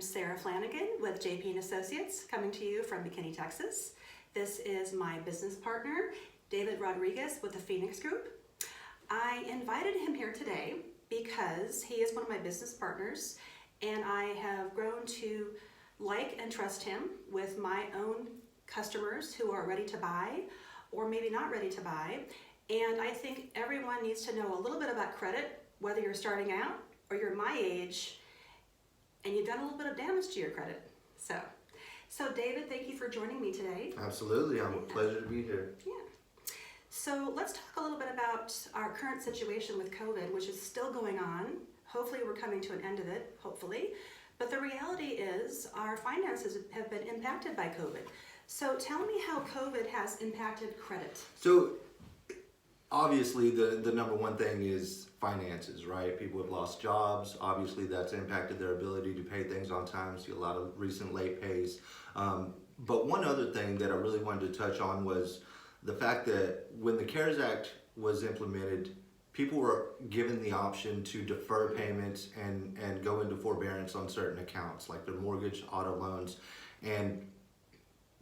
am Sarah Flanagan with JP & Associates, coming to you from McKinney, Texas. This is my business partner, David Rodriguez with the Phenix Group. I invited him here today because he is one of my business partners, and I have grown to like and trust him with my own customers who are ready to buy or maybe not ready to buy. And I think everyone needs to know a little bit about credit, whether you're starting out or you're my age and you've done a little bit of damage to your credit. So David, thank you for joining me today. Absolutely, I'm a pleasure to be here. Yeah. So let's talk a little bit about our current situation with COVID, which is still going on. Hopefully we're coming to an end of it, hopefully. But the reality is our finances have been impacted by COVID. So tell me how COVID has impacted credit. So obviously the number one thing is finances, right? People have lost jobs. Obviously that's impacted their ability to pay things on time. See a lot of recent late pays. But one other thing that I really wanted to touch on was the fact that when the CARES Act was implemented, people were given the option to defer payments and go into forbearance on certain accounts, like their mortgage, auto loans. And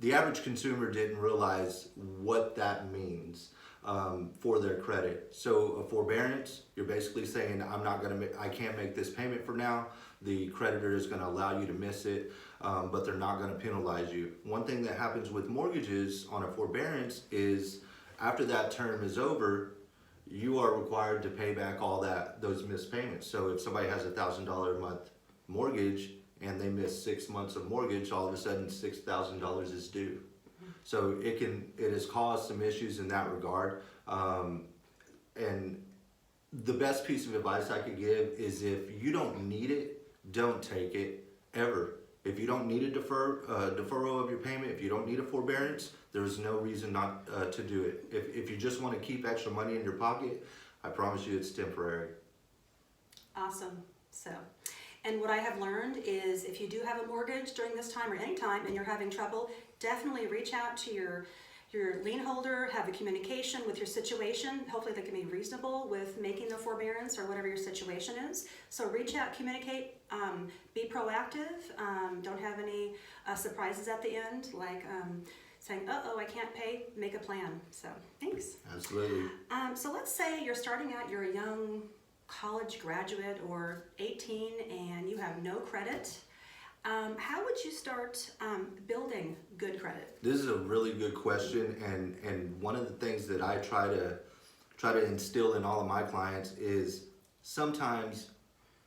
the average consumer didn't realize what that means for their credit. So a forbearance, you're basically saying, I can't make this payment for now. The creditor is going to allow you to miss it, but they're not going to penalize you. One thing that happens with mortgages on a forbearance is after that term is over, you are required to pay back all those missed payments. So if somebody has $1,000 a month mortgage and they miss 6 months of mortgage, all of a sudden $6,000 is due. So it has caused some issues in that regard. And the best piece of advice I could give is if you don't need it, don't take it ever. If you don't need a deferral of your payment, if you don't need a forbearance, there's no reason not to do it. If you just want to keep extra money in your pocket, I promise you it's temporary. Awesome. And what I have learned is if you do have a mortgage during this time or any time and you're having trouble, definitely reach out to your lien holder, have a communication with your situation. Hopefully they can be reasonable with making the forbearance or whatever your situation is. So reach out, communicate, be proactive, don't have any surprises at the end, like saying, uh-oh, I can't pay, make a plan. So thanks. Absolutely. So let's say you're starting out, you're a young college graduate or 18 and you have no credit. How would you start building good credit? This is a really good question, and one of the things that I try to instill in all of my clients is sometimes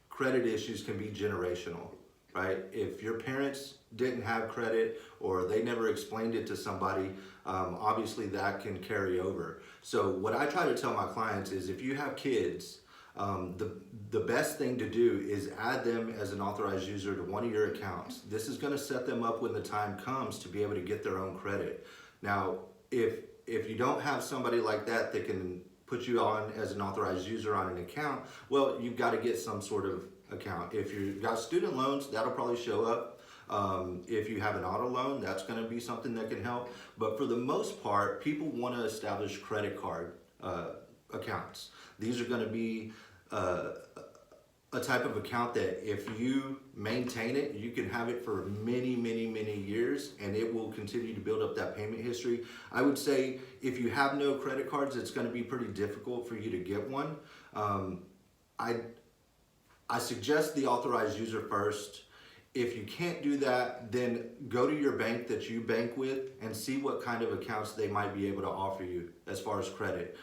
credit issues can be generational, right? If your parents didn't have credit or they never explained it to somebody, obviously that can carry over. So what I try to tell my clients is if you have kids, the best thing to do is add them as an authorized user to one of your accounts. This is going to set them up when the time comes to be able to get their own credit. Now, if you don't have somebody like that can put you on as an authorized user on an account, well, you've got to get some sort of account. If you've got student loans, that'll probably show up. If you have an auto loan, that's going to be something that can help. But for the most part, people want to establish credit card accounts. These are going to be a type of account that if you maintain it, you can have it for many, many, many years and it will continue to build up that payment history. I would say if you have no credit cards, it's going to be pretty difficult for you to get one. I suggest the authorized user first. If you can't do that, then go to your bank that you bank with and see what kind of accounts they might be able to offer you as far as credit.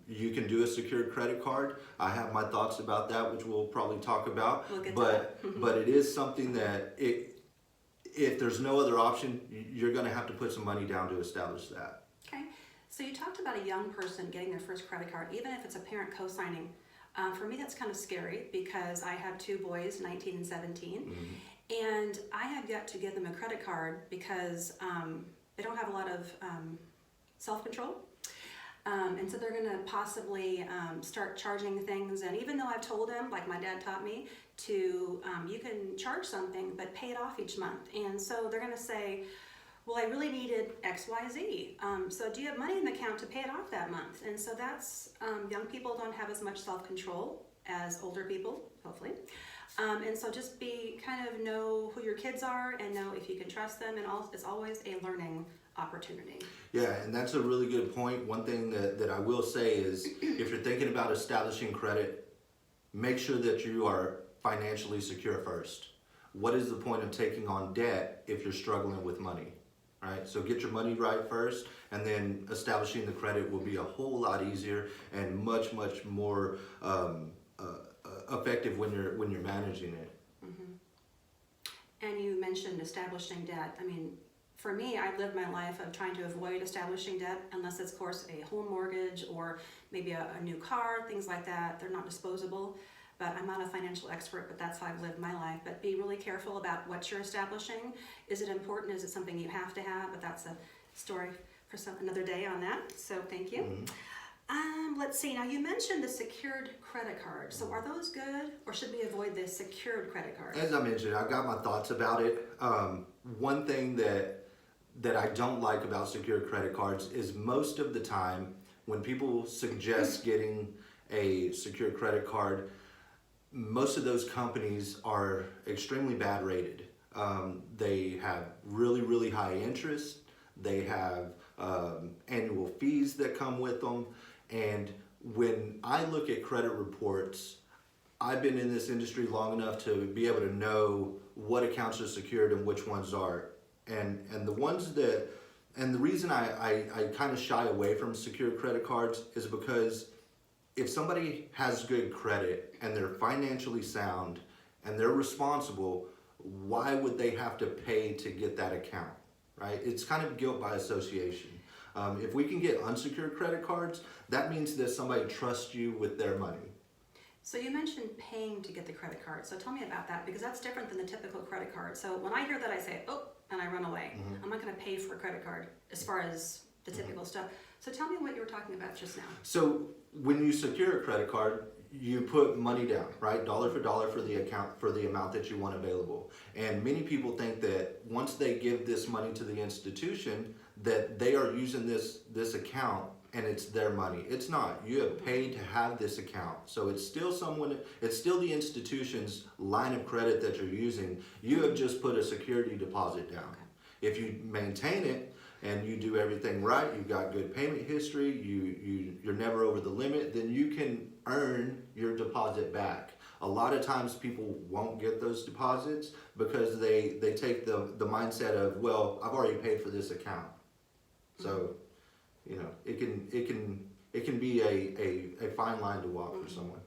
You can do a secured credit card. I have my thoughts about that, which we'll probably talk about. We'll get to that. But it is something that if there's no other option, you're going to have to put some money down to establish that. Okay, so you talked about a young person getting their first credit card, even if it's a parent co-signing. For me, that's kind of scary because I have two boys, 19 and 17, and I have yet to give them a credit card because they don't have a lot of self-control. And so they're going to possibly start charging things. And even though I've told them, like my dad taught me, to you can charge something, but pay it off each month. And so they're going to say, well, I really needed X, Y, Z. So do you have money in the account to pay it off that month? And so that's, young people don't have as much self-control as older people, hopefully. And so just know who your kids are and know if you can trust them, and it's always a learning opportunity. Yeah, and that's a really good point. One thing that I will say is if you're thinking about establishing credit, make sure that you are financially secure first. What is the point of taking on debt if you're struggling with money, right? So get your money right first, and then establishing the credit will be a whole lot easier and much more effective when you're managing it. And you mentioned establishing debt. I mean, for me, I lived my life of trying to avoid establishing debt, unless it's, of course, a home mortgage or maybe a new car, things like that. They're not disposable. But I'm not a financial expert, but that's how I've lived my life. But be really careful about what you're establishing. Is it important? Is it something you have to have? But that's a story for another day on that. So thank you. Let's see. Now, you mentioned the secured credit card. So are those good, or should we avoid the secured credit card? As I mentioned, I've got my thoughts about it. One thing that I don't like about secured credit cards is most of the time when people suggest getting a secured credit card, most of those companies are extremely bad rated. They have really high interest. They have annual fees that come with them. And when I look at credit reports, I've been in this industry long enough to be able to know what accounts are secured and which ones aren't. And the ones that, and the reason I kind of shy away from secured credit cards is because if somebody has good credit and they're financially sound and they're responsible, why would they have to pay to get that account, right? It's kind of guilt by association. If we can get unsecured credit cards, that means that somebody trusts you with their money. So you mentioned paying to get the credit card. So tell me about that, because that's different than the typical credit card. So when I hear that, I say, oh, and I run away. I'm not going to pay for a credit card as far as the typical stuff. So tell me what you were talking about just now. So when you secure a credit card, you put money down, right? Dollar for dollar for the account, for the amount that you want available. And many people think that once they give this money to the institution, that they are using this account and it's their money. It's not. You have paid to have this account. So it's still the institution's line of credit that you're using. You have just put a security deposit down. Okay. If you maintain it and you do everything right, you've got good payment history, you're never over the limit, then you can earn your deposit back. A lot of times people won't get those deposits because they take the mindset of, well, I've already paid for this account. So, it can be a fine line to walk for someone.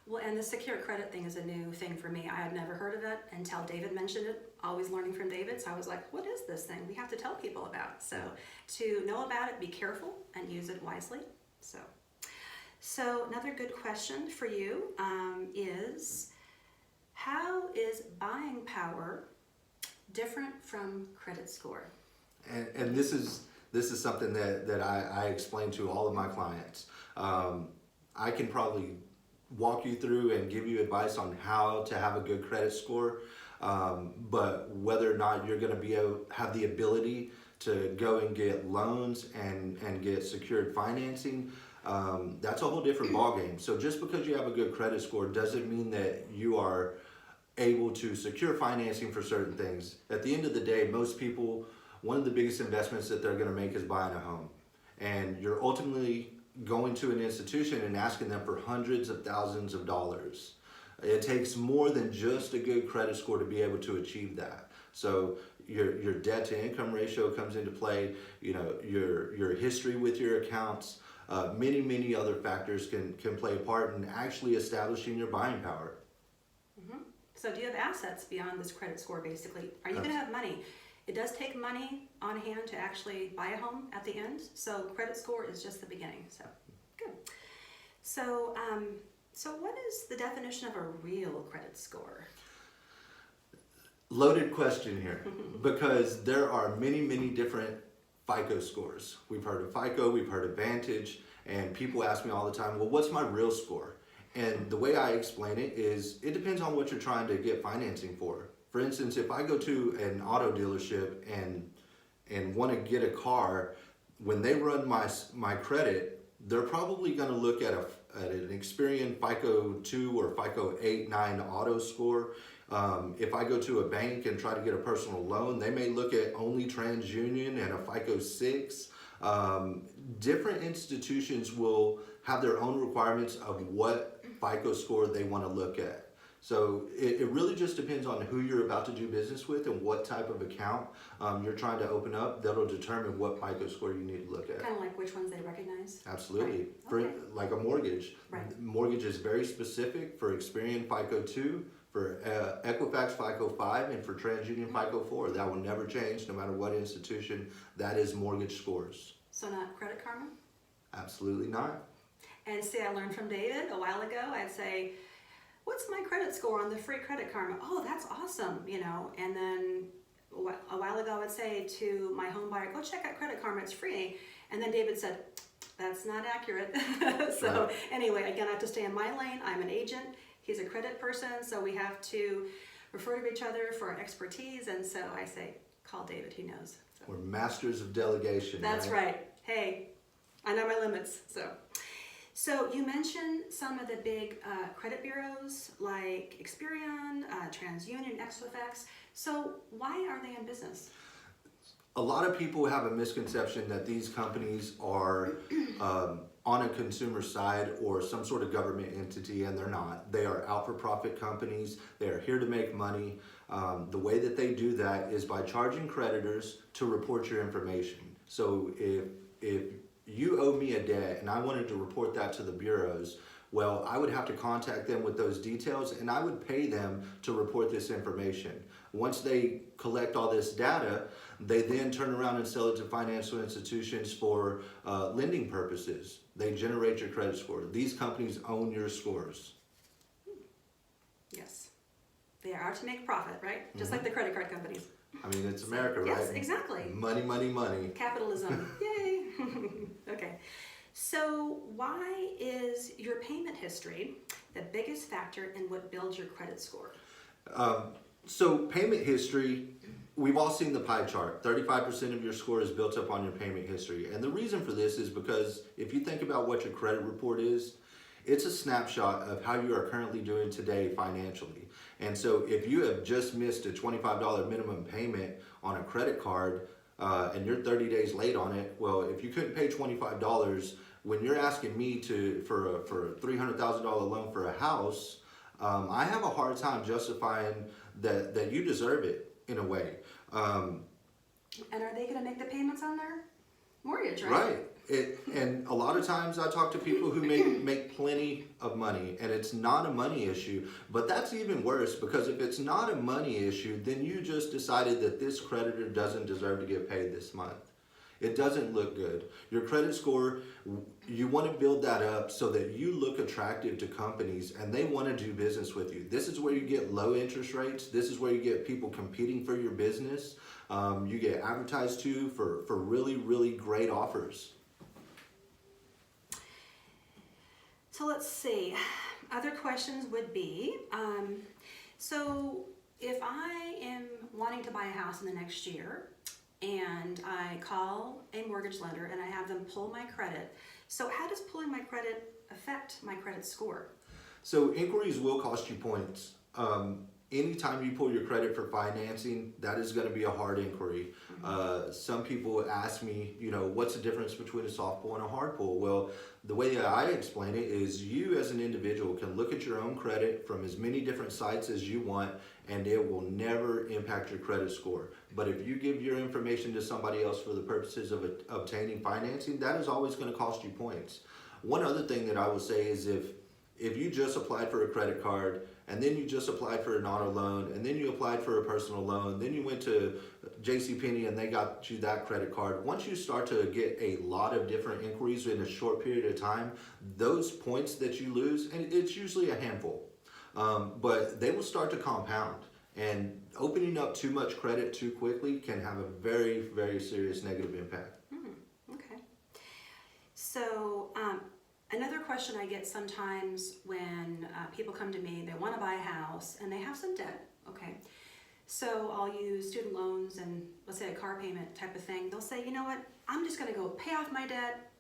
Well, and the secure credit thing is a new thing for me. I had never heard of it until David mentioned it. Always learning from David. So I was like, what is this thing? We have to tell people about. So to know about it, be careful and use it wisely. So another good question for you is, how is buying power different from credit score? And this is something that I explain to all of my clients. I can probably walk you through and give you advice on how to have a good credit score, but whether or not you're going to have the ability to go and get loans and get secured financing, that's a whole different ballgame. So just because you have a good credit score doesn't mean that you are able to secure financing for certain things. At the end of the day, most people, one of the biggest investments that they're going to make is buying a home. And you're ultimately going to an institution and asking them for hundreds of thousands of dollars. It takes more than just a good credit score to be able to achieve that. So your debt to income ratio comes into play, your history with your accounts, many other factors can play a part in actually establishing your buying power. So do you have assets beyond this credit score, basically? Are you going to have money? It does take money on hand to actually buy a home at the end. So credit score is just the beginning. So good. So what is the definition of a real credit score? Loaded question here, because there are many different FICO scores. We've heard of FICO, we've heard of Vantage, and people ask me all the time, well, what's my real score? And the way I explain it is, it depends on what you're trying to get financing for. For instance, if I go to an auto dealership and want to get a car, when they run my credit, they're probably going to look at an Experian FICO 2 or FICO 8, 9 auto score. If I go to a bank and try to get a personal loan, they may look at only TransUnion and a FICO 6. Different institutions will have their own requirements of what FICO score they want to look at. So it really just depends on who you're about to do business with and what type of account you're trying to open up. That'll determine what FICO score you need to look at. Kind of like which ones they recognize? Absolutely. Right. Okay. For like a mortgage. Right. Mortgage is very specific for Experian FICO 2, for Equifax FICO 5, and for TransUnion FICO 4. That will never change no matter what institution. That is mortgage scores. So not Credit Karma? Absolutely not. And see, I learned from David a while ago. I'd say, what's my credit score on the free Credit Karma? Oh, that's awesome, you know. And then a while ago, I would say to my home buyer, go check out Credit Karma, it's free. And then David said, that's not accurate. So Right. Anyway, again, I have to stay in my lane. I'm an agent. He's a credit person, so we have to refer to each other for our expertise. And so I say, call David, he knows. So. We're masters of delegation. That's right. Hey, I know my limits. So you mentioned some of the big credit bureaus like Experian, TransUnion, Equifax. So why are they in business? A lot of people have a misconception that these companies are on a consumer side or some sort of government entity, and they're not. They are out-for-profit companies. They are here to make money. The way that they do that is by charging creditors to report your information. So if you owe me a debt and I wanted to report that to the bureaus, well, I would have to contact them with those details and I would pay them to report this information. Once they collect all this data, they then turn around and sell it to financial institutions for lending purposes. They generate your credit score. These companies own your scores. Yes. They are out to make profit, right? Just like the credit card companies. I mean, it's America, right? Yes, exactly. Money, money, money. Capitalism. Yay. Okay. So why is your payment history the biggest factor in what builds your credit score? So payment history, we've all seen the pie chart. 35% of your score is built up on your payment history. And the reason for this is because if you think about what your credit report is, it's a snapshot of how you are currently doing today financially. And so if you have just missed a $25 minimum payment on a credit card and you're 30 days late on it, well, if you couldn't pay $25, when you're asking me for a $300,000 loan for a house, I have a hard time justifying that you deserve it in a way. And are they going to make the payments on their mortgage, right? Right. And a lot of times I talk to people who make plenty of money, and it's not a money issue. But that's even worse, because if it's not a money issue, then you just decided that this creditor doesn't deserve to get paid this month. It doesn't look good. Your credit score, you want to build that up so that you look attractive to companies and they want to do business with you. This is where you get low interest rates. This is where you get people competing for your business. You get advertised to for really, really great offers. So let's see. Other questions would be, so if I am wanting to buy a house in the next year, and I call a mortgage lender and I have them pull my credit. So how does pulling my credit affect my credit score? So inquiries will cost you points. Anytime you pull your credit for financing, that is going to be a hard inquiry. Some people ask me, what's the difference between a soft pull and a hard pull? Well, the way that I explain it is you as an individual can look at your own credit from as many different sites as you want, and it will never impact your credit score. But if you give your information to somebody else for the purposes of obtaining financing, that is always going to cost you points. One other thing that I will say is if you just applied for a credit card, and then you just applied for an auto loan, and then you applied for a personal loan, then you went to JCPenney and they got you that credit card. Once you start to get a lot of different inquiries in a short period of time, those points that you lose, and it's usually a handful, but they will start to compound. And opening up too much credit too quickly can have a very, very serious negative impact. Okay. So another question I get sometimes when people come to me, they want to buy a house and they have some debt, okay? So I'll use student loans and let's say a car payment type of thing. They'll say, you know what, I'm just going to go pay off my debt,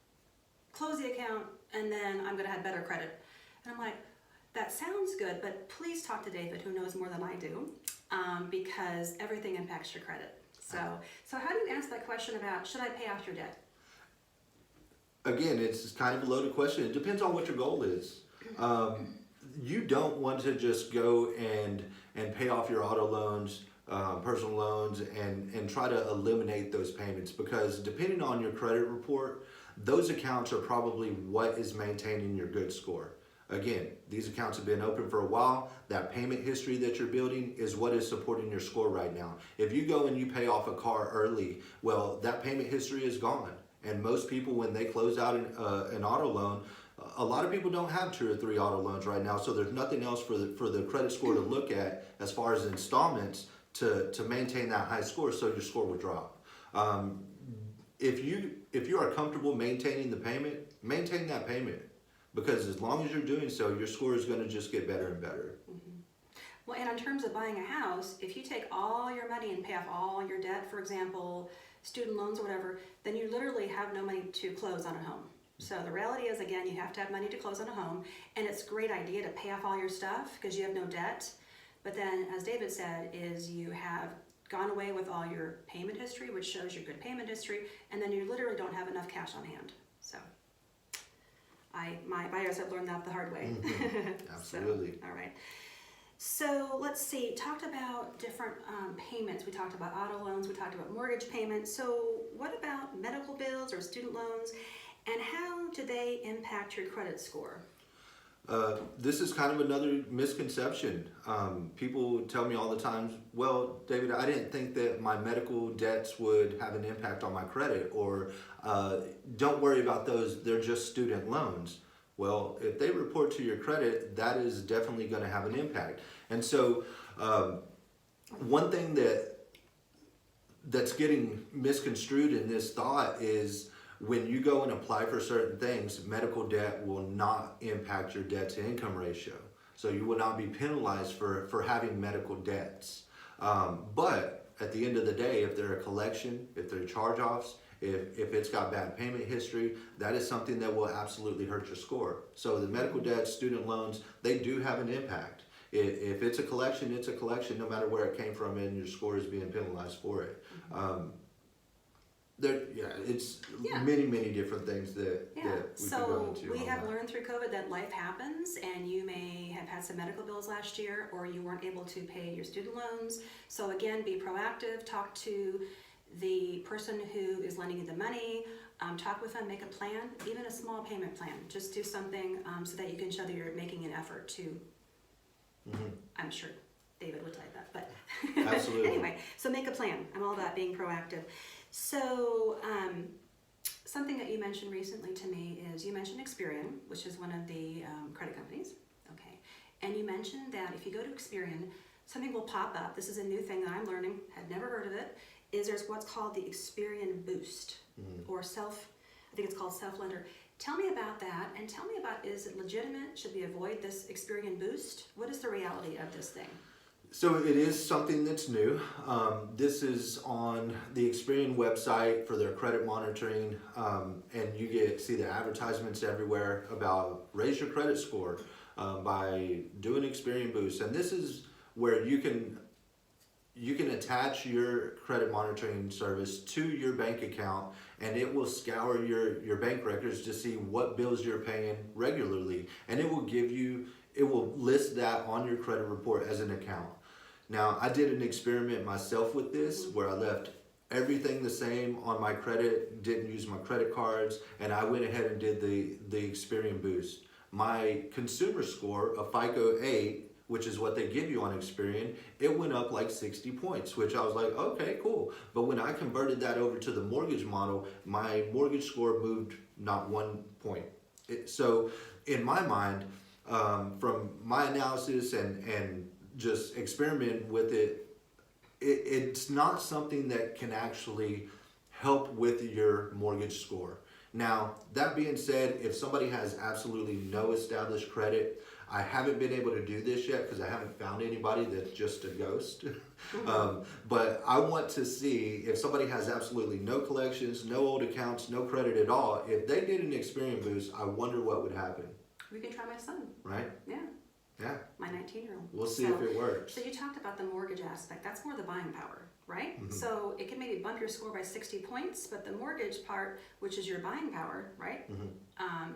close the account, and then I'm gonna have better credit. And I'm like, that sounds good, but please talk to David, who knows more than I do, because everything impacts your credit. So how do you answer that question about, should I pay off your debt? Again, it's kind of a loaded question. It depends on what your goal is. You don't want to just go and pay off your auto loans, personal loans, and try to eliminate those payments, because depending on your credit report, those accounts are probably what is maintaining your good score. Again, these accounts have been open for a while. That payment history that you're building is what is supporting your score right now. If you go and you pay off a car early, well, that payment history is gone. And most people, when they close out an auto loan, a lot of people don't have 2 or 3 auto loans right now, so there's nothing else for the credit score to look at as far as installments to maintain that high score, so your score will drop. If you are comfortable maintaining the payment, maintain that payment, because as long as you're doing so, your score is going to just get better and better. Well, and in terms of buying a house, if you take all your money and pay off all your debt, for example, student loans or whatever, then you literally have no money to close on a home. So the reality is, again, you have to have money to close on a home, and it's a great idea to pay off all your stuff because you have no debt. But then, as David said, is you have gone away with all your payment history, which shows your good payment history, and then you literally don't have enough cash on hand. So my buyers have learned that the hard way. Absolutely. So, all right. So let's see, talked about different payments. We talked about auto loans, we talked about mortgage payments. So what about medical bills or student loans, and how do they impact your credit score? This is kind of another misconception. People tell me all the time, well, David, I didn't think that my medical debts would have an impact on my credit, or don't worry about those, they're just student loans. Well, if they report to your credit, that is definitely going to have an impact. And so one thing that's getting misconstrued in this thought is when you go and apply for certain things, medical debt will not impact your debt to income ratio. So you will not be penalized for having medical debts. But at the end of the day, if they're a collection, if they're charge-offs, if it's got bad payment history, that is something that will absolutely hurt your score. So the medical debts, student loans, they do have an impact. If it's a collection, it's a collection no matter where it came from, and your score is being penalized for it. It's many different things that we can go into. So we have learned through COVID that life happens, and you may have had some medical bills last year, or you weren't able to pay your student loans. So again, be proactive, talk to the person who is lending you the money, talk with them, make a plan, even a small payment plan. Just do something so that you can show that you're making an effort to, I'm sure David would like that, but Absolutely. Anyway, so make a plan. I'm all about being proactive. So something that you mentioned recently to me is you mentioned Experian, which is one of the credit companies, okay? And you mentioned that if you go to Experian, something will pop up. This is a new thing that I'm learning, had never heard of it, is there's what's called the Experian Boost, or I think it's called Self-Lender. Tell me about that, and tell me about, is it legitimate? Should we avoid this Experian Boost? What is the reality of this thing? So it is something that's new. This is on the Experian website for their credit monitoring, and you see the advertisements everywhere about raise your credit score by doing Experian Boost. And this is where you can attach your credit monitoring service to your bank account, and it will scour your bank records to see what bills you're paying regularly, and it will list that on your credit report as an account. Now, I did an experiment myself with this where I left everything the same on my credit, didn't use my credit cards, and I went ahead and did the Experian Boost. My consumer score, a FICO 8, which is what they give you on Experian, it went up like 60 points, which I was like, okay, cool. But when I converted that over to the mortgage model, my mortgage score moved not 1 point. So in my mind, from my analysis and just experiment with it's not something that can actually help with your mortgage score. Now, that being said, if somebody has absolutely no established credit, I haven't been able to do this yet because I haven't found anybody that's just a ghost. But I want to see if somebody has absolutely no collections, no old accounts, no credit at all. If they did an Experian boost, I wonder what would happen. We can try my son. Right? Yeah. Yeah. My 19-year-old. We'll see if it works. So you talked about the mortgage aspect. That's more the buying power, right? Mm-hmm. So it can maybe bump your score by 60 points, but the mortgage part, which is your buying power, right?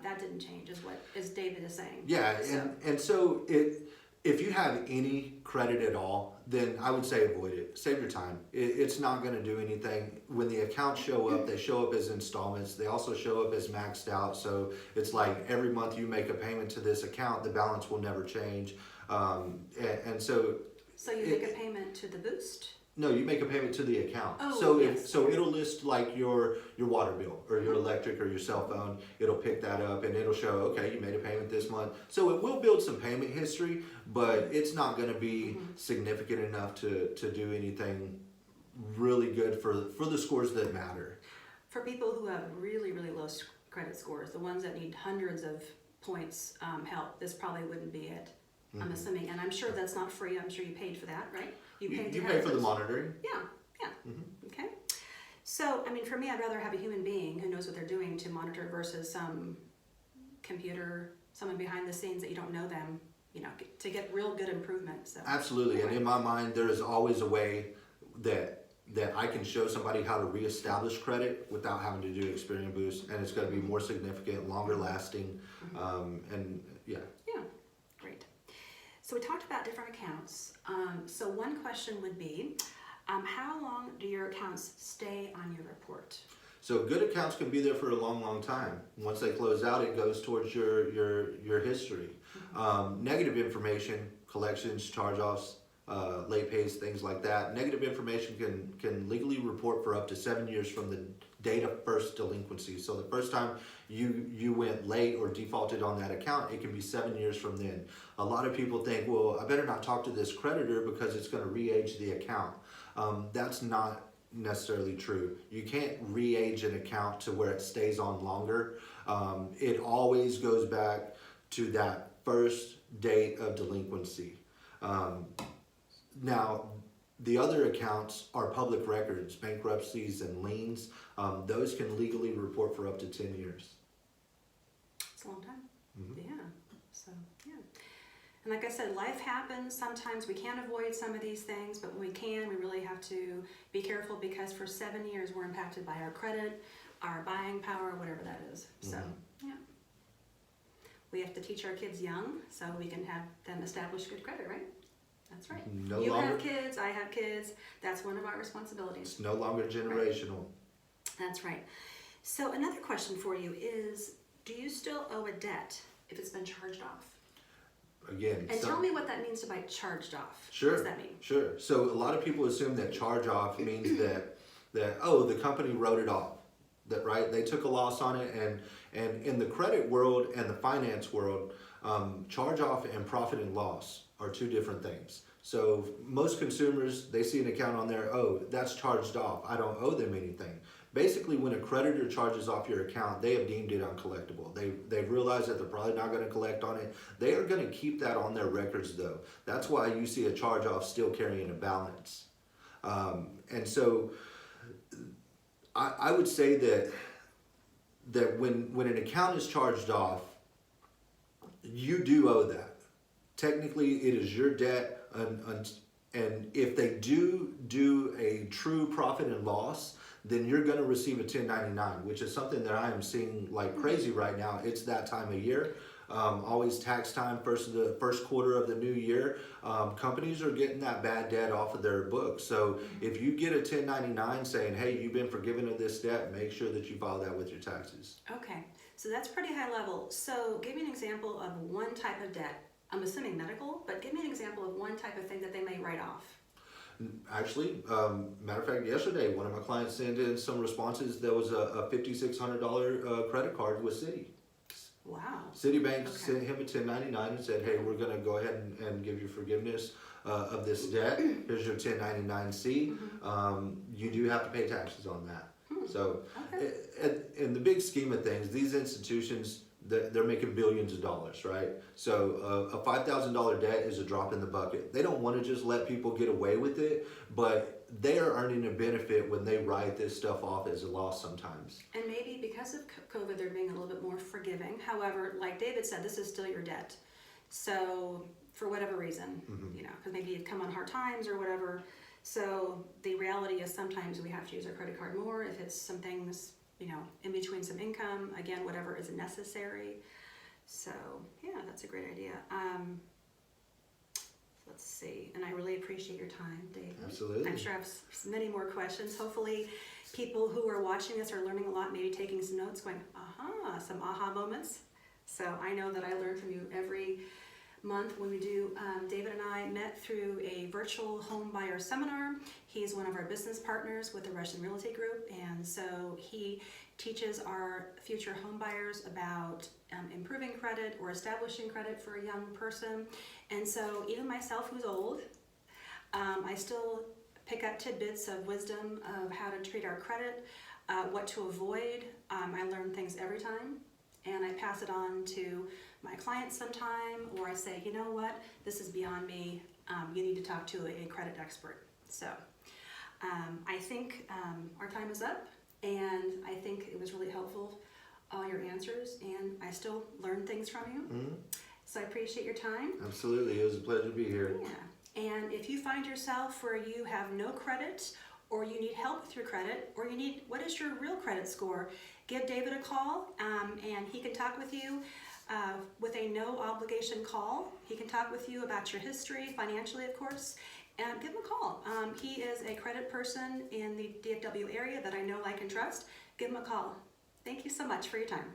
That didn't change, is David is saying. Yeah, and so if you have any credit at all, then I would say avoid it. Save your time. It's not going to do anything. When the accounts show up, they show up as installments. They also show up as maxed out. So it's like every month you make a payment to this account, the balance will never change. And so... So you make a payment to the boost? No, you make a payment to the account. Oh, so yes. so it'll list like your water bill or your electric or your cell phone. It'll pick that up and it'll show, okay, you made a payment this month. So it will build some payment history, but it's not going to be significant enough to do anything really good for the scores that matter. For people who have really, really low credit scores, the ones that need hundreds of points help, this probably wouldn't be it. I'm assuming, and I'm sure that's not free. I'm sure you paid for that, right? You pay for the monitoring. Yeah. Okay. So, I mean, for me, I'd rather have a human being who knows what they're doing to monitor versus some computer, someone behind the scenes that you don't know them, to get real good improvement. So Absolutely, and in my mind, there is always a way that I can show somebody how to reestablish credit without having to do Experian boost, and it's going to be more significant, longer lasting, and yeah. Yeah, great. So we talked about different accounts. So one question would be, how long do your accounts stay on your report? So good accounts can be there for a long, long time. Once they close out, it goes towards your history. Negative information, collections, charge-offs, late pays, things like that. Negative information can legally report for up to 7 years from the date of first delinquency. So the first time you went late or defaulted on that account, it can be 7 years from then. A lot of people think, well, I better not talk to this creditor because it's going to re-age the account. That's not necessarily true. You can't re-age an account to where it stays on longer. It always goes back to that first date of delinquency. Now, the other accounts are public records, bankruptcies and liens. Those can legally report for up to 10 years. It's a long time. Yeah. So, yeah. And like I said, life happens. Sometimes we can't avoid some of these things, but when we can, we really have to be careful because for 7 years we're impacted by our credit, our buying power, whatever that is. So, yeah. We have to teach our kids young so we can have them establish good credit, right? That's right. You have kids, I have kids. That's one of our responsibilities. It's no longer generational. Right. That's right. So another question for you is, do you still owe a debt if it's been charged off? Again, and tell me what that means by charged off. Sure. What does that mean? Sure. So a lot of people assume that charge off means that the company wrote it off. That right? They took a loss on it, and in the credit world and the finance world, charge off and profit and loss are two different things. So most consumers, they see an account on there, oh, that's charged off. I don't owe them anything. Basically, when a creditor charges off your account, they have deemed it uncollectible. They've realized that they're probably not going to collect on it. They are going to keep that on their records, though. That's why you see a charge off still carrying a balance. And so I would say that when an account is charged off, you do owe that. Technically, it is your debt, and if they do a true profit and loss, then you're going to receive a 1099, which is something that I am seeing like crazy right now. It's that time of year. Always tax time, first quarter of the new year. Companies are getting that bad debt off of their books. So if you get a 1099 saying, hey, you've been forgiven of this debt, make sure that you file that with your taxes. Okay, so that's pretty high level. So give me an example of one type of debt. I'm assuming medical, but give me an example of one type of thing that they may write off. Actually, matter of fact, yesterday, one of my clients sent in some responses. There was a $5,600 credit card with Citi. Wow. Citibank sent him a 1099 and said, hey, we're going to go ahead and give you forgiveness of this debt. Here's your 1099-C. You do have to pay taxes on that. So in the big scheme of things, these institutions, they're making billions of dollars, right? So a $5,000 debt is a drop in the bucket. They don't want to just let people get away with it, but they are earning a benefit when they write this stuff off as a loss sometimes. And maybe because of COVID, they're being a little bit more forgiving. However, like David said, this is still your debt. So for whatever reason, because maybe you've come on hard times or whatever. So the reality is sometimes we have to use our credit card more if it's some things, in between some income, again, whatever is necessary. So yeah, that's a great idea. Let's see, and I really appreciate your time, David. Absolutely. I'm sure I have many more questions. Hopefully people who are watching this are learning a lot, maybe taking some notes, going, some aha moments. So I know that I learn from you every month when we do. David and I met through a virtual home buyer seminar. He's one of our business partners with the Russian Realty Group, and so he teaches our future home buyers about improving credit or establishing credit for a young person. And so even myself, who's old, I still pick up tidbits of wisdom of how to treat our credit, what to avoid. I learn things every time, and I pass it on to my clients sometime, or I say, you know what, this is beyond me. You need to talk to a credit expert. So I think our time is up, and I think it was really helpful, all your answers, and I still learn things from you. So I appreciate your time. Absolutely, it was a pleasure to be here. Yeah, and if you find yourself where you have no credit, or you need help with your credit, or you need, what is your real credit score? Give David a call, and he can talk with you with a no obligation call. He can talk with you about your history, financially of course, and give him a call. He is a credit person in the DFW area that I know, like, and trust. Give him a call. Thank you so much for your time.